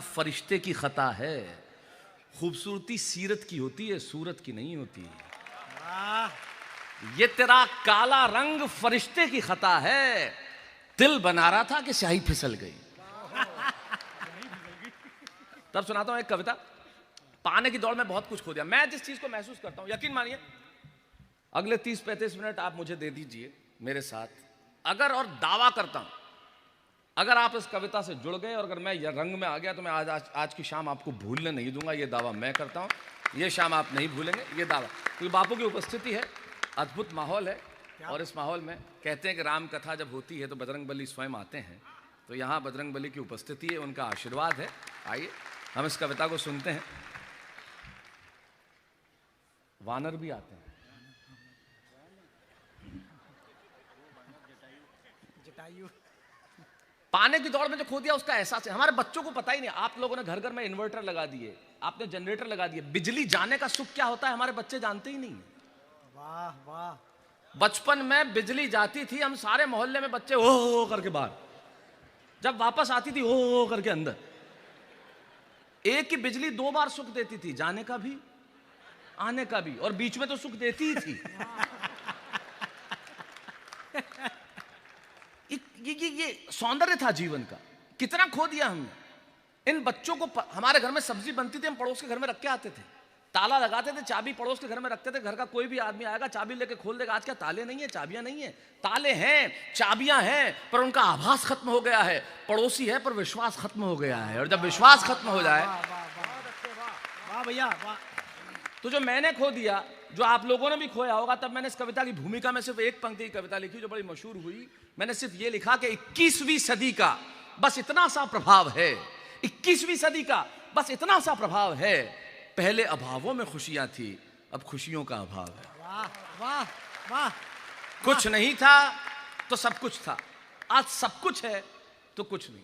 फरिश्ते की खता है। खूबसूरती सीरत की होती है, सूरत की नहीं होती। ये तेरा काला रंग फरिश्ते की खता है। दिल बना रहा था कि स्याही फिसल गई। तब सुनाता हूं एक कविता। पाने की दौड़ में बहुत कुछ खो दिया। मैं जिस चीज को महसूस करता हूं, यकीन मानिए, अगले 30-35 मिनट आप मुझे दे दीजिए मेरे साथ, अगर, और दावा करता हूं, अगर आप इस कविता से जुड़ गए और अगर मैं ये रंग में आ गया तो मैं आज की शाम आपको भूलने नहीं दूंगा। ये दावा मैं करता हूं, ये शाम आप नहीं भूलेंगे, ये दावा। क्योंकि बापू की उपस्थिति है, अद्भुत माहौल है, और इस माहौल में कहते हैं कि राम कथा जब होती है तो बजरंगबली स्वयं आते हैं। तो यहाँ बजरंगबली की उपस्थिति है, उनका आशीर्वाद है। आइए हम इस कविता को सुनते हैं। वानर भी आते हैं। पाने की दौड़ में जो खो दिया उसका एहसास है। हमारे बच्चों को पता ही नहीं। आप लोगों ने घर घर में इन्वर्टर लगा दिए, आपने जनरेटर लगा दिए, बिजली जाने का सुख क्या होता है हमारे बच्चे जानते ही नहीं। वाह वाह। बचपन में बिजली जाती थी, हम सारे मोहल्ले में बच्चे ओ करके बाहर, जब वापस आती थी ओ करके अंदर। एक ही बिजली 2 बार सुख देती थी, जाने का भी आने का भी, और बीच में तो सुख देती ही थी। ये सौंदर्य था जीवन का। कितना खो दिया हमने। इन बच्चों को हमारे घर में सब्जी बनती थी, हम पड़ोस के घर में रख के आते थे, ताला लगाते थे, चाबी पड़ोस के घर में रखते थे। घर का कोई भी आदमी आएगा चाबी लेके खोल देगा। आज क्या ताले नहीं है, चाबियां नहीं है? ताले हैं, चाबियां हैं, पर उनका आभास खत्म हो गया है। पड़ोसी है पर विश्वास खत्म हो गया है। और जब विश्वास खत्म हो जाए, वाह भैया वाह। तो जो मैंने खो दिया, जो आप लोगों ने भी खोया होगा, तब मैंने इस कविता की भूमिका में सिर्फ एक पंक्ति की कविता लिखी जो बड़ी मशहूर हुई। मैंने सिर्फ ये लिखा कि 21वीं सदी का बस इतना सा प्रभाव है, 21वीं सदी का बस इतना सा प्रभाव है, पहले अभावों में खुशियां थी, अब खुशियों का अभाव है। वाह वाह वाह। कुछ नहीं था तो सब कुछ था, आज सब कुछ है तो कुछ नहीं।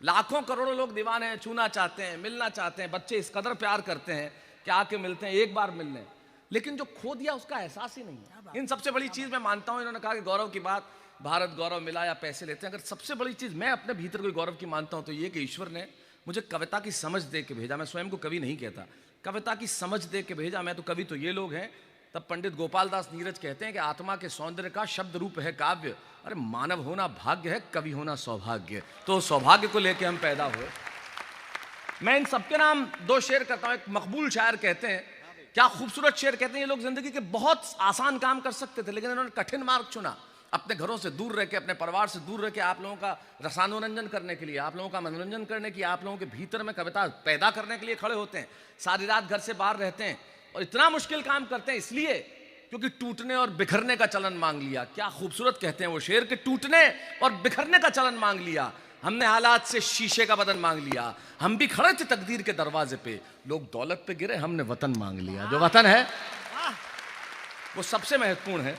लाखों करोड़ों लोग दीवाने हैं, छूना चाहते हैं, मिलना चाहते हैं। बच्चे इस कदर प्यार करते हैं कि आके मिलते हैं, एक बार मिलने, लेकिन जो खो दिया उसका एहसास ही नहीं है। इन सबसे बड़ी चीज मैं मानता हूं, इन्होंने कहा कि गौरव की बात, भारत गौरव मिला या पैसे लेते हैं। अगर सबसे बड़ी चीज मैं अपने भीतर कोई गौरव की मानता हूं तो ये कि ईश्वर ने मुझे कविता की समझ दे के भेजा। मैं स्वयं को कवि नहीं कहता, कविता की समझ दे के भेजा। मैं तो कवि तो ये लोग हैं। तब पंडित गोपाल दास नीरज कहते हैं कि आत्मा के सौंदर्य का शब्द रूप है काव्य। अरे मानव होना भाग्य है, कवि होना सौभाग्य। तो सौभाग्य को लेके हम पैदा हुए। मैं इन सबके नाम 2 शेर करता हूं। एक मकबूल शायर कहते हैं, क्या खूबसूरत शेर कहते हैं, ये लोग जिंदगी के बहुत आसान काम कर सकते थे लेकिन इन्होंने कठिन मार्ग चुना। अपने घरों से दूर रह के, अपने परिवार से दूर रह के, आप लोगों का रसानुरंजन करने के लिए, आप लोगों का मनोरंजन करने के लिए, आप लोगों के भीतर में कविता पैदा करने के लिए खड़े होते हैं। सारी रात घर से बाहर रहते हैं और इतना मुश्किल काम करते हैं इसलिए क्योंकि टूटने और बिखरने का चलन मांग लिया। क्या खूबसूरत कहते हैं वो शेर के, टूटने और बिखरने का चलन मांग लिया। हमने हालात से शीशे का बदन मांग लिया। हम भी खड़े थे तकदीर के दरवाजे पे, लोग दौलत पे गिरे, हमने वतन मांग लिया। जो वतन है वो सबसे महत्वपूर्ण है।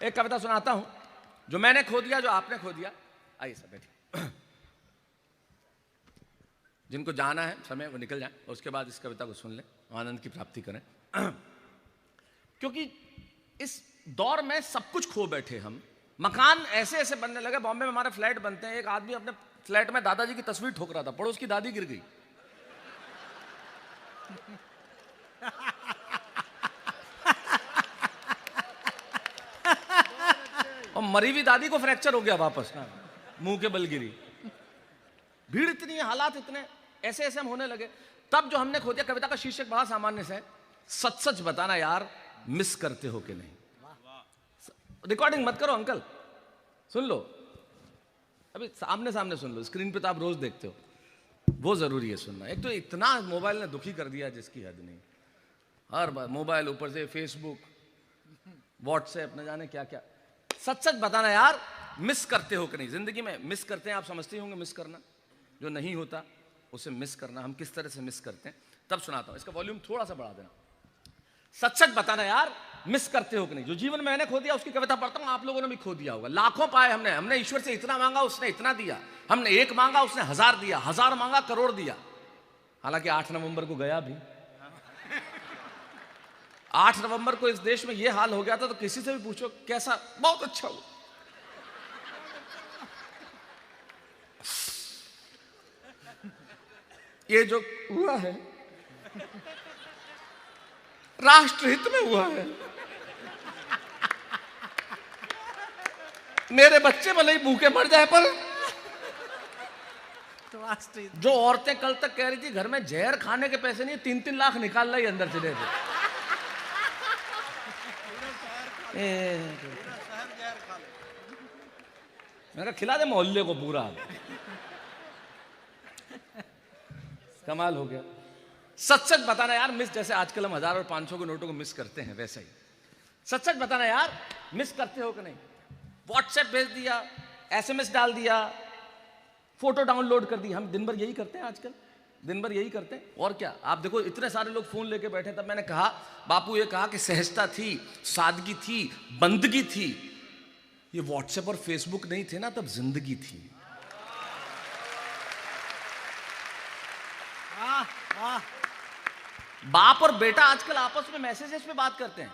एक कविता सुनाता हूं जो मैंने खो दिया, जो आपने खो दिया। आइए सब बैठिए। जिनको जाना है समय वो निकल जाए, उसके बाद इस कविता को सुन लें, आनंद की प्राप्ति करें। क्योंकि इस दौर में सब कुछ खो बैठे हम। मकान ऐसे ऐसे बनने लगे। बॉम्बे में हमारे फ्लैट बनते हैं। एक आदमी अपने फ्लैट में दादाजी की तस्वीर ठोक रहा था, पड़ोस की दादी गिर गई। और मरी हुई दादी को फ्रैक्चर हो गया वापस, मुंह के बल गिरी। भीड़ इतनी है, हालात इतने ऐसे ऐसे हम होने लगे। तब जो हमने खो दिया, कविता का शीर्षक बड़ा सामान्य से है, सच सच बताना यार मिस करते हो कि नहीं। रिकॉर्डिंग मत करो अंकल, सुन लो, अभी सामने सामने सुन लो। स्क्रीन पे तो आप रोज देखते हो, वो जरूरी है सुनना। एक तो इतना मोबाइल ने दुखी कर दिया जिसकी हद नहीं। हर बार मोबाइल, ऊपर से फेसबुक, व्हाट्सएप, न जाने क्या क्या। सच सच बताना यार मिस करते हो कि नहीं। जिंदगी में मिस करते हैं, आप समझते होंगे मिस करना, जो नहीं होता उसे मिस करना। हम किस तरह से मिस करते हैं तब सुनाता हूं। इसका वॉल्यूम थोड़ा सा बढ़ा देना। सच सच बताना यार मिस करते हो कि नहीं। जो जीवन में मैंने खो दिया उसकी कविता पढ़ता हूं, आप लोगों ने भी खो दिया होगा। लाखों पाए हमने। हमने ईश्वर से इतना मांगा, उसने इतना दिया। हमने 1 मांगा, उसने 1000 दिया। 1000 मांगा, करोड़ दिया। हालांकि 8 नवंबर को गया भी। 8 नवंबर को इस देश में यह हाल हो गया था तो किसी से भी पूछो कैसा, बहुत अच्छा हुआ। ये जो हुआ है राष्ट्रहित में हुआ है। मेरे बच्चे भले ही भूखे मर जाए, पर जो औरतें कल तक कह रही थी घर में जहर खाने के पैसे नहीं, 3-3 लाख निकाल लाई अंदर से दे दे। मैंने खिला दे मोहल्ले को पूरा। कमाल हो गया। सच सच बताना यार, मिस जैसे आजकल हम 1000 और 500 के नोटों को मिस करते हैं, वैसे ही सच सच बताना यार, मिस करते हो कि नहीं? व्हाट्सएप भेज दिया, SMS डाल दिया, फोटो डाउनलोड कर दी। हम दिन भर यही करते हैं आजकल, दिन भर यही करते हैं। और क्या, आप देखो इतने सारे लोग फोन लेके बैठे। तब मैंने कहा, बापू ये कहा कि सहजता थी, सादगी थी, बंदगी थी। ये व्हाट्सएप और फेसबुक नहीं थे ना, तब जिंदगी थी। बाप और बेटा आजकल आपस में मैसेजेस पे बात करते हैं,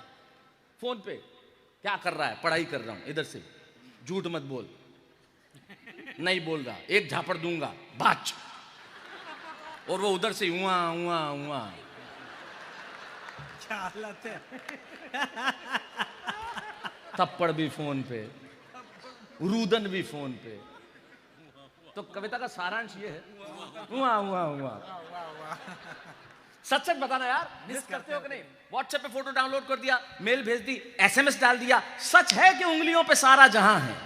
फोन पे। क्या कर रहा है? पढ़ाई कर रहा हूं। इधर से झूठ मत बोल। नहीं बोल रहा, एक झापड़ दूंगा, बाच। और वो उधर से हुआ हुआ हुआ। क्या हालत है। थप्पड़ भी फोन पे, रुदन भी फोन पे। तो कविता का सारांश ये है, हुआ हुआ हुआ। सच सच बताना यार, मिस करते हो कि नहीं? व्हाट्सएप पे फोटो डाउनलोड कर दिया, मेल भेज दी, SMS डाल दिया। सच है कि उंगलियों पे सारा जहां है।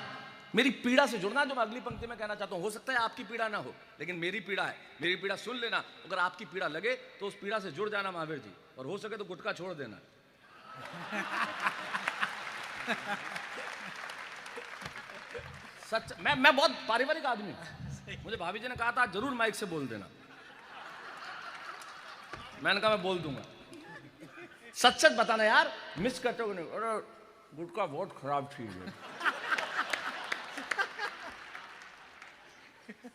मेरी पीड़ा से जुड़ना, जो मैं अगली पंक्ति में कहना चाहता हूं। हो सकता है आपकी पीड़ा ना हो, लेकिन मेरी पीड़ा है। मेरी पीड़ा सुन लेना। अगर आपकी पीड़ा लगे तो उस पीड़ा से जुड़ जाना महावीर जी, और हो सके तो गुटखा छोड़ देना। सच, मैं बहुत पारिवारिक आदमी हूं। मुझे भाभी जी ने कहा था जरूर माइक से बोल देना। मैंने कहा मैं बोल दूंगा। सच सच बताना यार, मिस करते हो नहीं? अरे गुटखा बहुत खराब चीज है।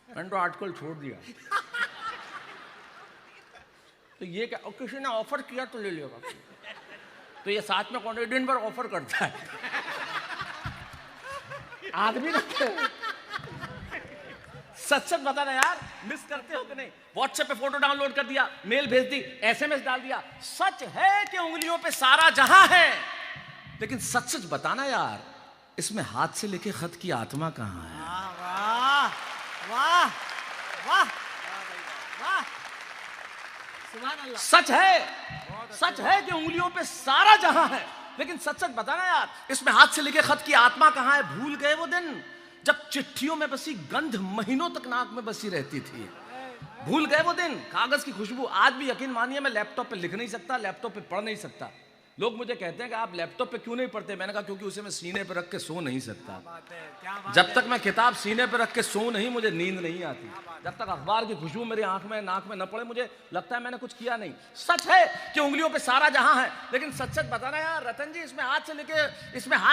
मैंने तो आजकल छोड़ दिया। तो ये क्या, और किसी ने ऑफर किया तो ले लिया। तो ये साथ में कौन दिन भर ऑफर करता है? आदमी रखते हैं। सच सच बताना यार, मिस करते हो कि नहीं? व्हाट्सएप पे फोटो डाउनलोड कर दिया, मेल भेज दी, SMS डाल दिया। सच है कि उंगलियों पे सारा जहां है, लेकिन सच सच बताना यार, इसमें हाथ से लिखे खत की आत्मा कहां है? वाह वाह वाह वाह, सुभान अल्लाह। सच है कि उंगलियों पे सारा जहां है, लेकिन सच सच बताना यार, इसमें हाथ से लिखे खत की आत्मा कहां है? भूल गए वो दिन जब चिट्ठियों में बसी गंध महीनों तक नाक में बसी रहती थी। भूल गए वो दिन, कागज की खुशबू। आज भी यकीन मानिए, मैं लैपटॉप पे लिख नहीं सकता, लैपटॉप पे पढ़ नहीं सकता। लोग मुझे कहते हैं कि आप लैपटॉप पे क्यों नहीं पढ़ते? मैंने कहा क्योंकि उसे मैं सीने पे रख के सो नहीं सकता। जब तक मैं किताब सीने पे रख के सो नहीं, मुझे नींद नहीं आती। जब तक अखबार की खुशबू मेरी आंख में नाक में न पड़े, मुझे लगता है मैंने कुछ किया नहीं। सच है कि उंगलियों पे सारा जहां है, लेकिन सच सच बताना यार रतन जी, इसमें हाथ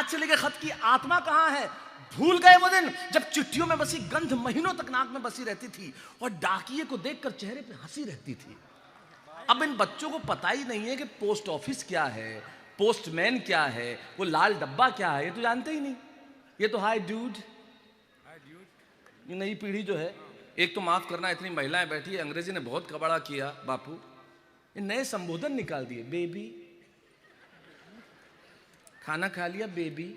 से लिखे खत की आत्मा कहां है? भूल गए वो दिन जब चिट्ठियों में बसी गंध महीनों तक नाक में बसी रहती थी, और डाकिये को देखकर चेहरे पे हंसी रहती थी। अब इन बच्चों को पता ही नहीं है कि पोस्ट ऑफिस क्या है, पोस्टमैन क्या है, वो लाल डब्बा क्या है, ये तो जानते ही नहीं। ये तो हाय ड्यूड। ये नई पीढ़ी जो है, एक तो माफ करना, इतनी महिलाएं बैठी है, अंग्रेजी ने बहुत कबाड़ा किया बापू। ये नए संबोधन निकाल दिए, बेबी, खाना खा लिया बेबी।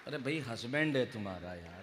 अरे भाई हस्बैंड है तुम्हारा यार,